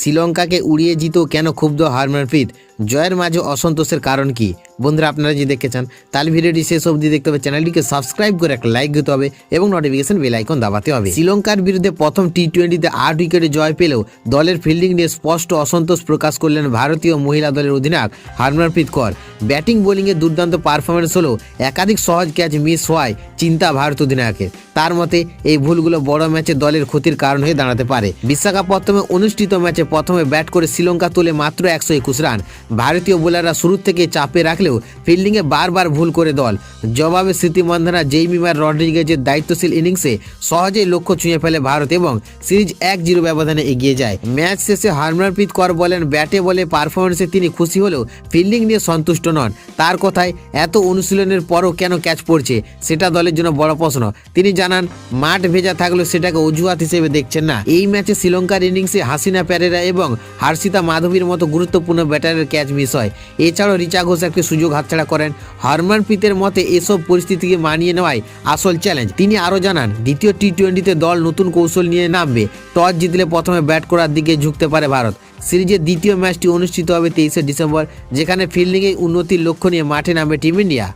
শ্রীলঙ্কাকে উড়িয়ে জিতেও কেন ক্ষুব্ধ হারমানপ্রীত, জয়ের মাঝে অসন্তোষের কারণ কি? বন্ধুরা, আপনারা যদি দেখতে চান তাহলে ভিডিওটি শেষ অবধি দেখতে হবে, চ্যানেলটিকে সাবস্ক্রাইব করে একটা লাইক দিতে হবে এবং নোটিফিকেশন বেল আইকন দাবাতে হবে। শ্রীলঙ্কার বিরুদ্ধে প্রথম টি-20তে 8 উইকেটে জয় পেলেও দলের ফিল্ডিং নিয়ে স্পষ্ট অসন্তোষ প্রকাশ করলেন ভারতীয় মহিলা দলের অধিনায়ক হারমানপ্রীত কৌর। ব্যাটিং বোলিংয়ে দুর্দান্ত পারফরমেন্স হলেও একাধিক সহজ ক্যাচ মিস হওয়ায় চিন্তা ভারত অধিনায়কের। তার মতে এই ভুলগুলো বড় ম্যাচে দলের ক্ষতির কারণ হয়ে দাঁড়াতে পারে। বিশাখাপত্তনমে অনুষ্ঠিত ম্যাচে প্রথমে ব্যাট করে শ্রীলঙ্কা তোলে মাত্র 121 রান। ভারতীয় বোলাররা শুরু থেকে চাপে রাখলেও ফিল্ডিংয়ে বারবার ভুল করে দল। জবাবে স্মৃতি মান্ধানা, জেইমিমার রড্রিগেজের দায়িত্বশীল ইনিংসে সহজেই লক্ষ্য ছুঁয়ে ফেলে ভারত এবং সিরিজ 1-0 ব্যবধানে এগিয়ে যায়। ম্যাচ শেষে হারমানপ্রীত কৌর বলেন, ব্যাটে বলে পারফরমেন্সে তিনি খুশি হলেও ফিল্ডিং নিয়ে সন্তুষ্ট নন। তার কথায় এত অনুশীলনের পরও কেন ক্যাচ পড়ছে সেটা দলের জন্য বড় প্রশ্ন। তিনি জানান, মাঠ ভেজা থাকলেও সেটাকে অজুহাত হিসেবে দেখছেন না। এই ম্যাচে শ্রীলঙ্কার ইনিংসে হাসিনা পেরেরা এবং হর্ষিতা মাধবীর মতো গুরুত্বপূর্ণ ব্যাটারের ক্যাচ মিস হয়। এছাড়াও রিচা ঘোষ একটি সুযোগ হাতছাড়া করেন। হারমানপ্রীতের মতে এসব পরিস্থিতিকে মানিয়ে নেওয়াই আসল চ্যালেঞ্জ। তিনি আরও জানান, দ্বিতীয় টি-20তে দল নতুন কৌশল নিয়ে নামবে। টস জিতলে প্রথমে ব্যাট করার দিকে ঝুঁকতে পারে ভারত। সিরিজের দ্বিতীয় ম্যাচটি অনুষ্ঠিত হবে 23শে ডিসেম্বর, যেখানে ফিল্ডিংয়ে উন্নতির লক্ষ্য নিয়ে মাঠে নামবে টিম ইন্ডিয়া।